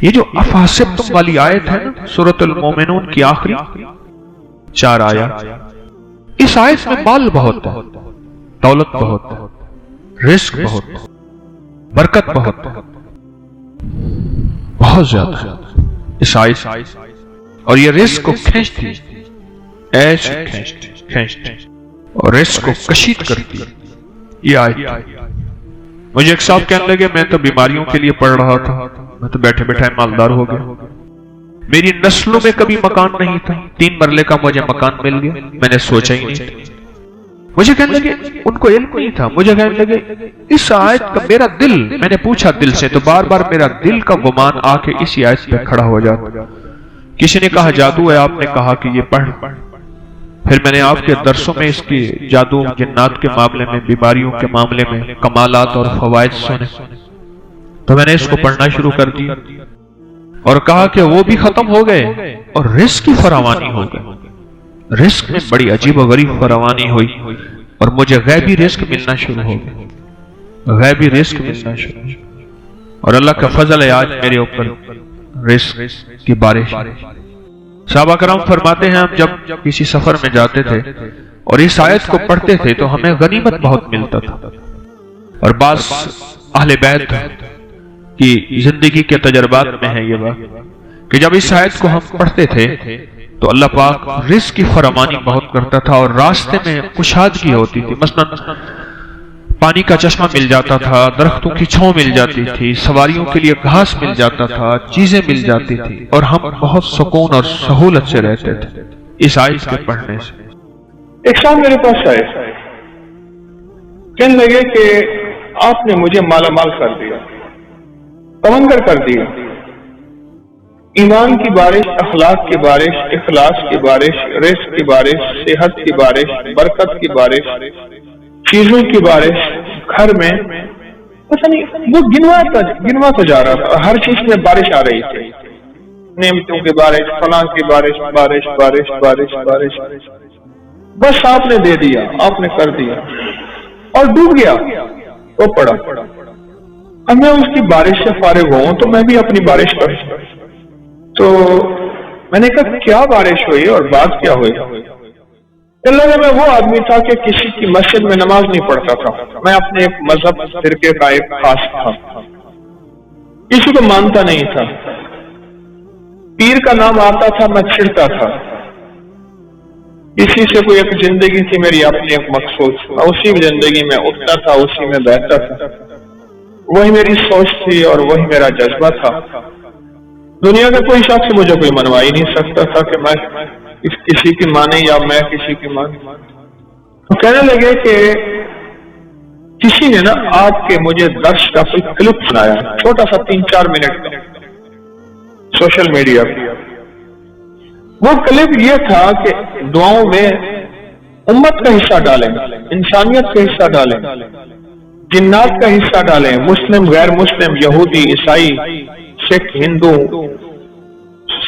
یہ جو افحسبتم والی آیت ہے نا سورۃ المومنون کی آخری 4 آیات، اس آیت میں مال بہت ہے، دولت بہت ہے، رزق بہت ہے، برکت بہت ہے، بہت زیادہ اس آیت، اور یہ رزق کو کھینچتی، ایسے کھینچتی اور رزق کو کشید کرتی یہ آیت۔ مجھے ایک صاحب کہنے لگے میں تو بیماریوں کے لیے پڑھ رہا تھا، میں تو بیٹھے بیٹھے مالدار ہو گیا، میری نسلوں میں کبھی مکان نہیں تھا، 3 مرلے کا مجھے مکان مل گیا، میں نے سوچا ہی نہیں۔ مجھے کہنے لگے ان کو علم نہیں تھا، مجھے کہنے لگے اس آیت کا میرا دل، میں نے پوچھا دل سے، تو بار بار میرا دل کا گمان آ کے اسی آیت پہ کھڑا ہو جاتا۔ کسی نے کہا جادو ہے، آپ نے کہا کہ یہ پڑھ، پھر میں نے آپ کے درسوں میں اس کی جادو جنات کے معاملے میں، بیماریوں کے معاملے میں کمالات اور فوائد سنے، تو میں نے اس کو پڑھنا شروع کر دیا اور کہا کہ وہ بھی ختم ہو گئے اور رزق کی فراوانی ہو گئی، رزق میں بڑی عجیب و غریب فراوانی ہوئی اور مجھے غیبی رزق ملنا شروع ہو گیا، غیبی رزق ملنا شروع، اور اللہ کا فضل ہے آج میرے اوپر رزق کی بارش۔ صحابہ کرام فرماتے ہیں ہم جب کسی سفر میں جاتے تھے اور اس آیت کو پڑھتے تھے تو ہمیں غنیمت بہت ملتا تھا، اور بعض اہل بیت کی زندگی کے تجربات میں ہے یہ بات کہ جب اس آیت کو ہم پڑھتے تھے تو اللہ پاک رزق کی فراوانی بہت کرتا تھا اور راستے میں کشادگی ہوتی تھی، مثلا پانی کا چشمہ مل جاتا تھا، درختوں کی چھاؤں مل جاتی تھی، سواریوں کے لیے گھاس مل جاتا تھا، چیزیں مل جاتی تھی، اور ہم بہت سکون اور سہولت سے رہتے تھے اس آیت کے پڑھنے سے۔ ایک شام میرے پاس آئے، کہنے لگے کہ آپ نے مجھے مالا مال کر دیا، تمنگر کر دیا، ایمان کی بارش، اخلاق کی بارش، اخلاص کی بارش، رزق کی بارش، صحت کی بارش، برکت کی بارش، چیزوں کی بارش، گھر میں پتہ نہیں وہ گنواتا جا رہا تھا، ہر چیز میں بارش آ رہی تھی، نعمتوں کی بارش، فلاں کی بارش، بارش بارش بارش بارش، بس آپ نے دے دیا، آپ نے کر دیا اور ڈوب گیا تو پڑا۔ اب میں اس کی بارش سے فارغ ہوں تو میں بھی اپنی بارش کروں، تو میں نے کہا کیا بارش ہوئی اور بات کیا ہوئی؟ اللہ میں وہ آدمی تھا کہ کسی کی مسجد میں نماز نہیں پڑھتا تھا، میں اپنے ایک مذہب فرقے کا ایک خاص تھا، کسی کو مانتا نہیں تھا، پیر کا نام آتا تھا میں چھڑتا تھا، کسی سے کوئی ایک زندگی تھی میری اپنی ایک مقصود، میں اسی زندگی میں اٹھتا تھا، اسی میں بیٹھتا تھا، وہی میری سوچ تھی اور وہی میرا جذبہ تھا۔ دنیا کا کوئی شخص مجھے کوئی منوا ہی نہیں سکتا تھا کہ میں کسی کی مانے یا میں کسی کی مان۔ تو کہنے لگے کہ کسی نے نا آپ کے مجھے درس کا کوئی کلپ سنایا، چھوٹا سا 3-4 منٹ کا، سوشل میڈیا پہ۔ وہ کلپ یہ تھا کہ دعاؤں میں امت کا حصہ ڈالیں، انسانیت کا حصہ ڈالیں، جنات کا حصہ ڈالیں، مسلم غیر مسلم، یہودی عیسائی سکھ ہندو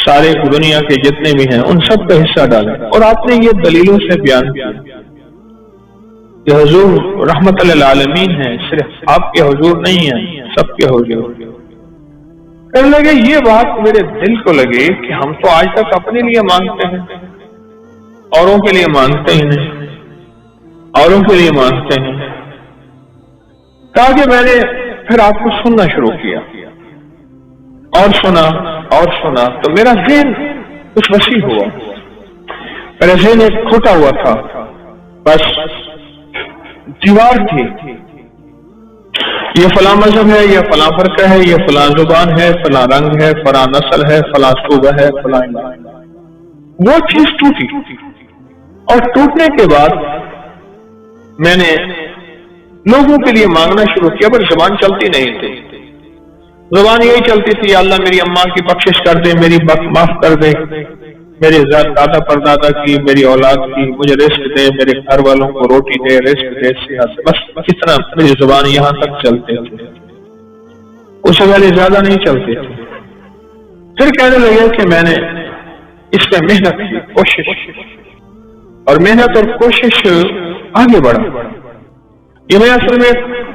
سارے دنیا کے جتنے بھی ہیں ان سب کا حصہ ڈالیں، اور آپ نے یہ دلیلوں سے بیان کیا کہ حضور رحمت للعالمین ہیں، صرف آپ کے حضور نہیں ہیں، سب کے حضور۔ کہنے لگے یہ بات میرے دل کو لگی کہ ہم تو آج تک اپنے لیے مانگتے ہیں، اوروں کے لیے مانگتے ہی نہیں، اوروں کے لیے مانگتے ہیں۔ تاکہ میں نے پھر آپ کو سننا شروع کیا اور سنا تو میرا ذہن کچھ وسیع ہوا، میرا ذہن ایک کھوٹا ہوا تھا، بس دیوار تھی، یہ فلاں مذہب ہے، یہ فلاں فرقہ ہے، یہ فلاں زبان ہے، فلاں رنگ ہے، فلاں نسل ہے، فلاں صوبہ ہے، فلاں، وہ چیز ٹوٹی، اور ٹوٹنے کے بعد میں نے لوگوں کے لیے مانگنا شروع کیا، پر زبان چلتی نہیں تھی، زبان یہی چلتی تھی اللہ میری اماں کی بخشش کر دے، میری معاف کر دے، میرے دادا پردادا کی، میری اولاد کی، مجھے رزق دے، میرے گھر والوں کو روٹی دے، رزق دے، صحت، بس اتنا میری زبان یہاں تک چلتے تھے، اس سے پہلے زیادہ نہیں چلتے تھے۔ پھر کہنے لگے کہ میں نے اس میں محنت کی، کوشش، اور محنت اور کوشش آگے بڑھا۔ یہ میں اصل میں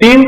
3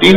3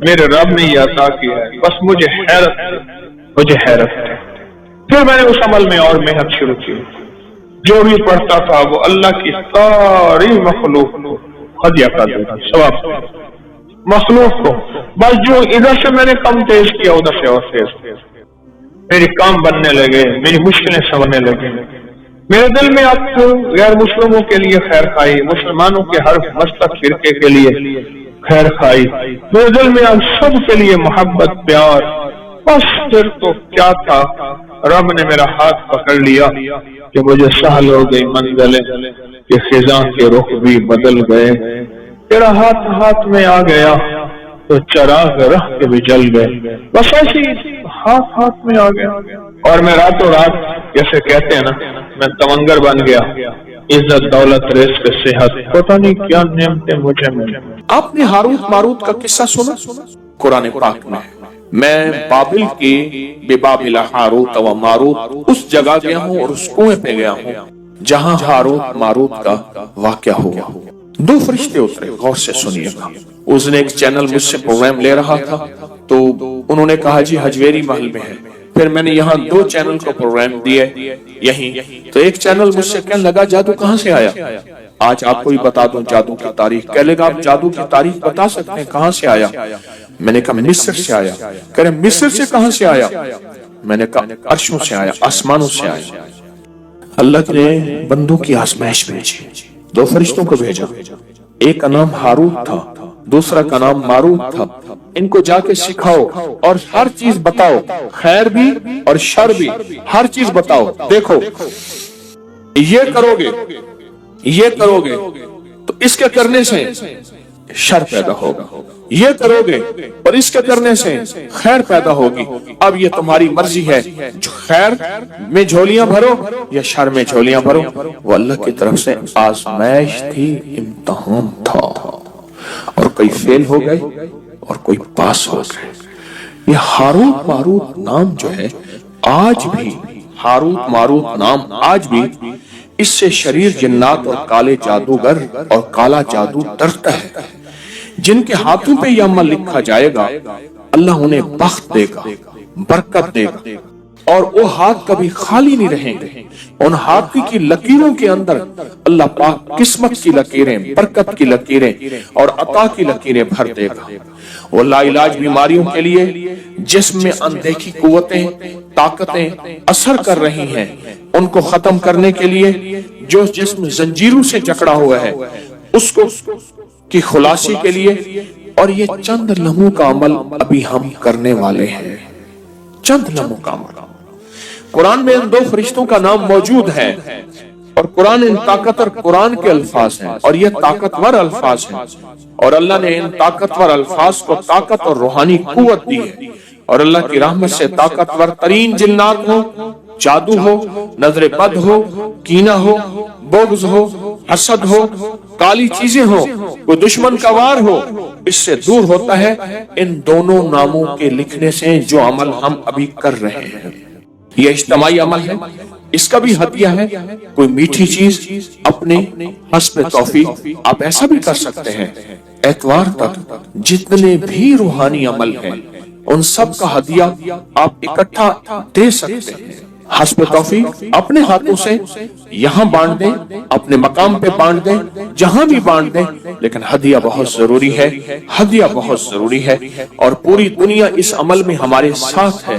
میرے رب نے یہ عطا کیا ہے، بس مجھے حیرت ہے۔ پھر میں نے اس عمل میں اور محنت شروع کی، جو بھی پڑھتا تھا وہ اللہ کی ساری مخلوق کو ہدیہ کر دیتا، ثواب مخلوق کو، بس جو ادھر سے میں نے کم تیز کیا ادھر سے اور تیز، میری کام بننے لگے، میری مشکلیں سننے لگے، میرے دل میں اب غیر مسلموں کے لیے خیر خواہی، مسلمانوں کے ہر مذہب فرقے کے لیے خیر خواہی، میرے دل میں اب سب کے لیے محبت پیار، بس پھر تو کیا تھا، رب نے میرا ہاتھ پکڑ لیا کہ مجھے سہل ہو گئی منزلیں کہ خزاں کے رخ بھی بدل گئے، تیرا ہاتھ میں آ گیا تو چراغ رہ کے بھی جل گئے، بس ایسی ہاتھ میں آ گیا، اور میں راتوں رات جیسے کہتے ہیں نا، میں تمنگر بن گیا، عزت دولت رزق صحت پتہ نہیں کیا نعمتیں مجھے ملی۔ آپ نے ہاروت ماروت کا قصہ سنا؟ قرآن پاک میں میں بابل کی ببابل ہاروت و ماروت اس جگہ گیا ہوں اور اس کنویں پہ گیا ہوں جہاں ہاروت ماروت کا واقعہ ہوا۔ دو فرشتے اترے، غور سے سنیے گا۔ اس نے ایک چینل مجھ سے پروگرام لے رہا تھا تو انہوں نے کہا جی حجویری محل میں ہے، پھر میں نے یہاں دو چینل کو پروگرام دیے یہیں، تو ایک چینل مجھ سے کہنے لگا جادو کہاں سے آیا؟ آج آپ کو بھی بتا دوں جادو کی تاریخ۔ کہہ لے گا آپ جادو کی تاریخ بتا سکتے ہیں کہاں سے آیا؟ میں نے کہا مصر سے آیا۔ کہہ رہے مصر سے کہاں سے آیا؟ میں نے کہا عرشوں سے آیا، آسمانوں سے آیا۔ اللہ نے بندوں کی آزمائش بھیجی، دو فرشتوں کو بھیجا، ایک کا نام ہاروت تھا، دوسرا کا نام ماروت تھا۔ ان کو جا کے سکھاؤ اور ہر چیز بتاؤ، خیر بھی اور شر بھی، ہر چیز بتاؤ۔ دیکھو یہ کرو گے تو اس کے کرنے سے شر پیدا ہوگا، یہ کرو گے اور اس کے کرنے سے خیر پیدا ہوگی، اب یہ تمہاری مرضی ہے، جو خیر میں جھولیاں بھرو یا شر میں جھولیاں بھرو۔ وہ اللہ کی طرف سے آزمائش تھی، امتحان تھا، اور کوئی فیل ہو گئے اور کوئی پاس ہو گئے۔ یہ ہاروت ماروت نام جو ہے آج بھی، ہاروت ماروت نام آج بھی، اس سے شریر جنات اور کالے جادوگر اور کالا جادو ڈرتا ہے۔ جن کے ہاتھوں پہ یہ عمل لکھا جائے گا اللہ انہیں بخت دے گا، برکت دے گا، اور وہ ہاتھ کبھی خالی نہیں رہیں گے۔ ان ہاتھ کی لکیروں کے اندر اللہ پاک قسمت کی لکیریں، برکت کی لکیریں اور عطا کی لکیریں بھر دے گا۔ وہ لا علاج بیماریوں کے لیے جسم میں اندیکھی قوتیں، طاقتیں اثر کر رہی ہیں، ان کو ختم کرنے کے لیے جو جسم زنجیروں سے جکڑا ہوا ہے اس کو کی خلاصی کے لیے، اور یہ چند لمحوں کا عمل ابھی ہم کرنے والے ہیں، چند لمحوں کا عمل۔ قرآن میں ان دو فرشتوں کا نام موجود ہے، اور قرآن ان طاقتور قرآن کے الفاظ ہیں، اور یہ طاقتور الفاظ ہیں، اور اللہ نے ان طاقتور الفاظ کو طاقت اور روحانی قوت دی ہے، اور اللہ کی رحمت سے طاقتور ترین جنات ہو، جادو ہو، نظر بد ہو، کینہ ہو، بغض ہو، حسد ہو، کالی چیزیں ہو، کوئی دشمن کا وار ہو، اس سے دور ہوتا ہے ان دونوں ناموں کے لکھنے سے جو عمل ہم ابھی کر رہے ہیں۔ یہ اجتماعی عمل ہے، اس کا بھی ہدیہ ہے، کوئی میٹھی چیز اپنے حسب توفیق آپ ایسا بھی کر سکتے ہیں۔ اتوار تک جتنے بھی روحانی عمل ہیں ان سب کا ہدیہ آپ اکٹھا دے سکتے ہیں، حسب توفیق اپنے ہاتھوں سے یہاں بانٹ دیں، اپنے مقام پہ بانٹ دیں، جہاں بھی بانٹ دیں، لیکن ہدیہ بہت ضروری ہے، ہدیہ بہت ضروری ہے۔ اور پوری دنیا اس عمل میں ہمارے ساتھ ہے،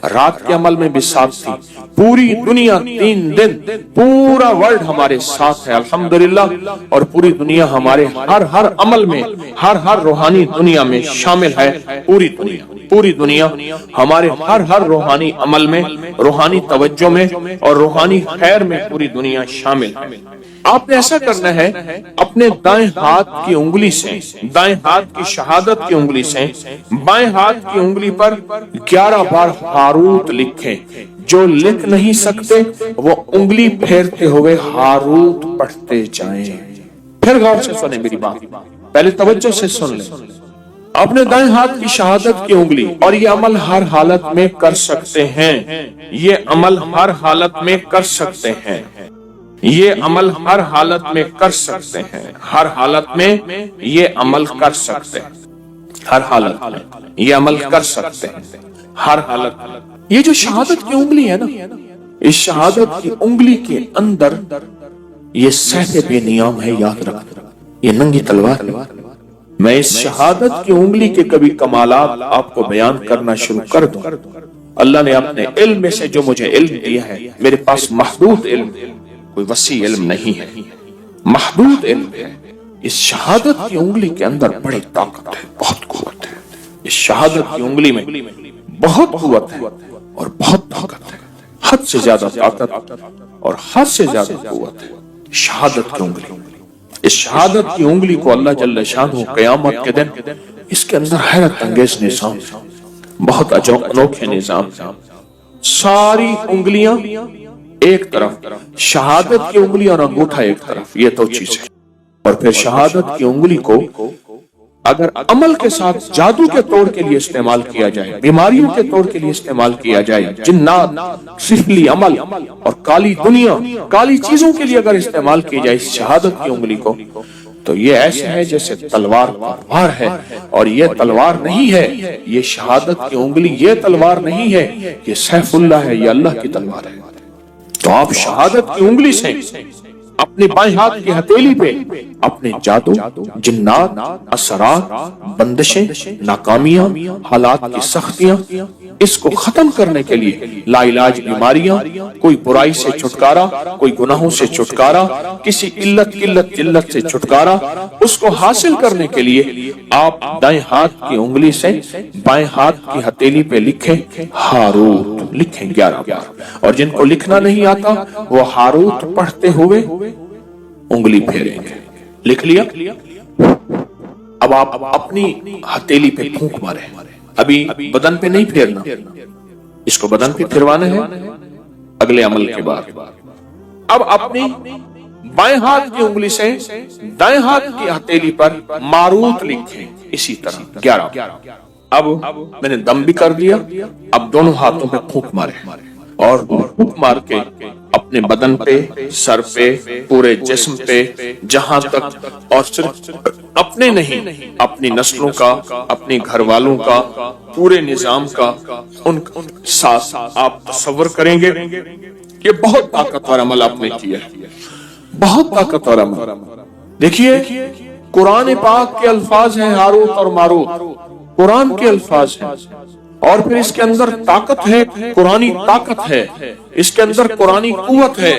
رات کے عمل میں بھی ساتھ تھی، پوری دنیا 3 دن پورا ورلڈ ہمارے ساتھ ہے الحمدللہ، اور پوری دنیا ہمارے ہر عمل میں، ہر روحانی دنیا میں شامل ہے۔ پوری دنیا ہمارے ہر روحانی عمل میں، روحانی توجہ میں اور روحانی خیر میں پوری دنیا شامل ہے۔ آپ نے ایسا کرنا ہے، اپنے دائیں ہاتھ کی انگلی سے، دائیں ہاتھ کی شہادت کی انگلی سے بائیں ہاتھ کی انگلی پر 11 بار ہاروت لکھیں۔ جو لکھ نہیں سکتے وہ انگلی پھیرتے ہوئے ہاروت پڑھتے جائیں۔ پھر غور سے سنیں میری بات، پہلے توجہ سے سن لیں۔ اپنے دائیں ہاتھ کی شہادت کی انگلی، اور یہ عمل ہر حالت میں کر سکتے ہیں، یہ عمل ہر حالت میں کر سکتے ہیں، یہ عمل ہر حالت میں کر سکتے ہیں، ہر حالت میں یہ عمل کر سکتے ہیں۔ ہر حالت میں یہ عمل کر سکتے ہیں، ہر حالت۔ یہ جو شہادت کی انگلی ہے نا، اس شہادت کی انگلی کے اندر یہ سیف بے نیام ہے، یاد رکھ، یہ ننگی تلوار ہے۔ میں اس شہادت کی انگلی کے کبھی کمالات آپ کو بیان کرنا شروع کر دوں، اللہ نے اپنے علم میں سے جو مجھے علم دیا ہے، میرے پاس محدود علم، کوئی وسیع علم نہیں ہے، محدود علم ہے۔ اس شہادت کی انگلی کے اندر بڑی طاقت ہے، بہت قوت ہے۔ اس شہادت کی انگلی میں بہت قوت ہے اور بہت طاقت ہے، حد سے زیادہ طاقت اور حد سے زیادہ قوت ہے شہادت کی انگلی۔ اس شہادت کی انگلی کو اللہ جل شانہ قیامت کے دن اس کے اندر حیرت انگیز نظام، بہت انوکھے نظام، ساری انگلیاں ایک طرف، شہادت کی انگلی اور انگوٹھا ایک طرف، یہ تو چیز ہے۔ اور پھر شہادت کی انگلی کو اگر عمل کے ساتھ جادو کے طور کے لیے استعمال کیا جائے، بیماریوں کے طور کے لیے استعمال کیا جائے، جنات، سفلی عمل اور کالی دنیا، کالی چیزوں کے لیے اگر استعمال کی جائے اس شہادت کی انگلی کو، تو یہ ایسے ہے جیسے تلوار ہے، اور یہ تلوار نہیں ہے، یہ شہادت کی انگلی یہ تلوار نہیں ہے، یہ سیف اللہ ہے، یہ اللہ کی تلوار ہے۔ تو آپ شہادت کی انگلی سے اپنے بائیں ہاتھ کی ہتھیلی پہ اپنے جادو، جنات، اثرات، بندشیں، ناکامیاں، حالات کی سختیاں، اس کو ختم کرنے کے لیے لا علاج بیماریاں، کوئی برائی سے چھٹکارا، کوئی گناہوں سے چھٹکارا، کسی قلت جلت سے چھٹکارا، اس کو حاصل کرنے کے لیے آپ دائیں ہاتھ کی انگلی سے بائیں ہاتھ کی ہتھیلی پہ لکھیں ہاروت، لکھیں 11 بار، اور جن کو لکھنا نہیں آتا وہ ہاروت پڑھتے ہوئے انگلی پھیریں گے۔ لکھ لیا؟ اب آپ اپنی ہتھیلی پہ پھونک مارے، ابھی بدن پہ نہیں پھیرنا، اس کو بدن پہ پھروانا ہے اگلے عمل کے بعد۔ اب اپنی بائیں ہاتھ کی انگلی سے دائیں ہاتھ کی ہتھیلی پر ماروت لکھیں، اسی طرح 11۔ اب میں نے دم بھی کر دیا، اب دونوں ہاتھوں پہ پھونک مارے، اور پھونک مار کے اپنے بدن پہ، سر پہ، پورے جسم پہ، جہاں تک، اور صرف اپنے نہیں، اپنی نسلوں کا، اپنی گھر والوں کا، پورے نظام کا، ان ساتھ آپ تصور کریں گے۔ یہ بہت طاقتور عمل آپ نے کیا، بہت طاقتور عمل۔ دیکھیے قرآن پاک کے الفاظ ہیں ہاروت اور ماروت، قرآن کے الفاظ ہیں، اور پھر اس کے اندر طاقت ہے، قرآنی طاقت ہے، اس کے اندر قرآنی قوت ہے،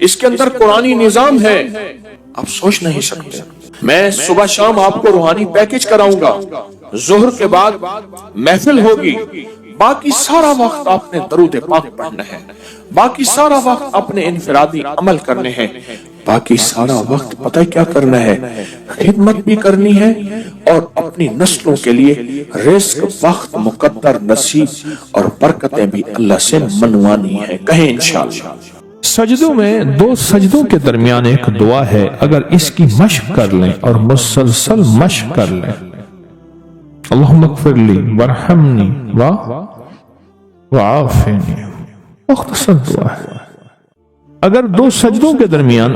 اس کے اندر قرآنی نظام ہے، آپ سوچ نہیں سکتے۔ میں صبح شام آپ کو روحانی پیکج کراؤں گا، ظہر کے بعد محفل ہوگی، باقی سارا وقت آپ نے درود پاک پڑھنا ہے، باقی سارا وقت اپنے انفرادی عمل کرنے ہیں، باقی سارا وقت پتہ کیا کرنا ہے، خدمت بھی کرنی ہے، اور اپنی نسلوں کے لیے رزق، وقت، مقدر، نصیب اور برکتیں بھی اللہ سے منوانی ہے۔ کہیں انشاءاللہ۔ سجدوں میں 2 سجدوں کے درمیان ایک دعا ہے، اگر اس کی مشق کر لیں اور مسلسل مشق کر لیں، اللہم اغفر لی ورحمنی وعافنی، مختصر دعا ہے۔ اگر 2 سجدوں کے درمیان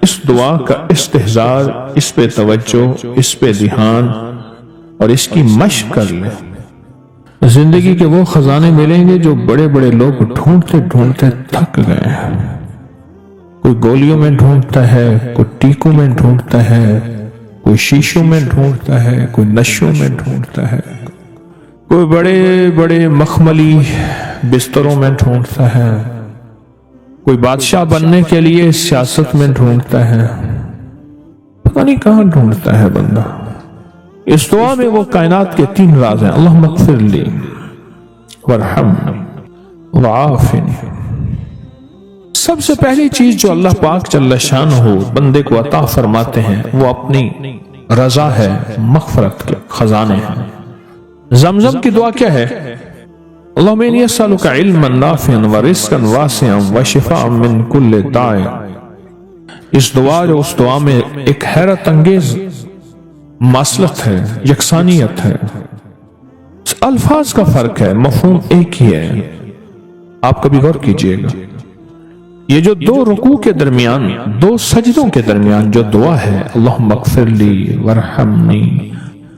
اس دعا کا استحضار، اس پہ توجہ، اس پہ دھیان اور اس کی مشق کر لیں، زندگی کے وہ خزانے ملیں گے جو بڑے بڑے لوگ ڈھونڈتے ڈھونڈتے تھک گئے ہیں۔ کوئی گولیوں میں ڈھونڈتا ہے، کوئی ٹیکوں میں ڈھونڈتا ہے، کوئی شیشوں میں ڈھونڈتا ہے، کوئی نشوں میں ڈھونڈتا ہے، کوئی بڑے بڑے مخملی بستروں میں ڈھونڈتا ہے، کوئی بادشاہ بننے کے لیے سیاست میں ڈھونڈتا ہے، پتہ نہیں کہاں ڈھونڈتا ہے بندہ۔ اس دعا میں وہ کائنات کے 3 راز ہیں، اللہم اغفر لی ورحمنی وعافنی۔ سب سے پہلی چیز جو اللہ پاک جل شانہ بندے کو عطا فرماتے ہیں وہ اپنی رضا ہے، مغفرت کے خزانے ہیں۔ زمزم کی دعا کیا ہے؟ اللہم انی اسألک علما نافعا ورزقا واسعا وشفاء من کل داء۔ اس دعا میں ایک حیرت انگیز ماصلت ہے، یکسانیت ہے، الفاظ کا فرق ہے، مفہوم ایک ہی ہے۔ آپ کبھی غور کیجئے گا، یہ جو 2 رکوع کے درمیان، 2 سجدوں کے درمیان جو دعا ہے، اللہم اغفر لی ورحمنی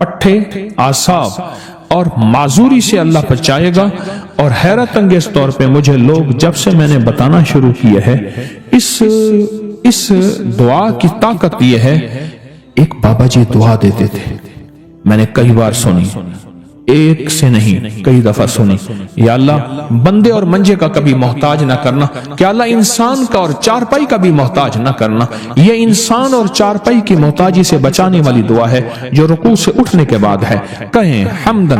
پٹھے، آساب اور معذوری سے اللہ بچائے گا۔ اور حیرت انگیز طور پہ مجھے لوگ جب سے میں نے بتانا شروع کیا ہے اس دعا کی طاقت یہ ہے، ایک بابا جی دعا دیتے تھے، میں نے کئی بار سنی، ایک سے نہیں کئی دفعہ سنی، یا اللہ بندے اور منجے کا کبھی محتاج نہ کرنا، کہ اللہ انسان کا اور چارپائی کا بھی محتاج نہ کرنا۔ یہ انسان اور چارپائی کی محتاجی سے بچانے والی دعا ہے جو رکوع سے اٹھنے کے بعد ہے۔ کہیں حمدن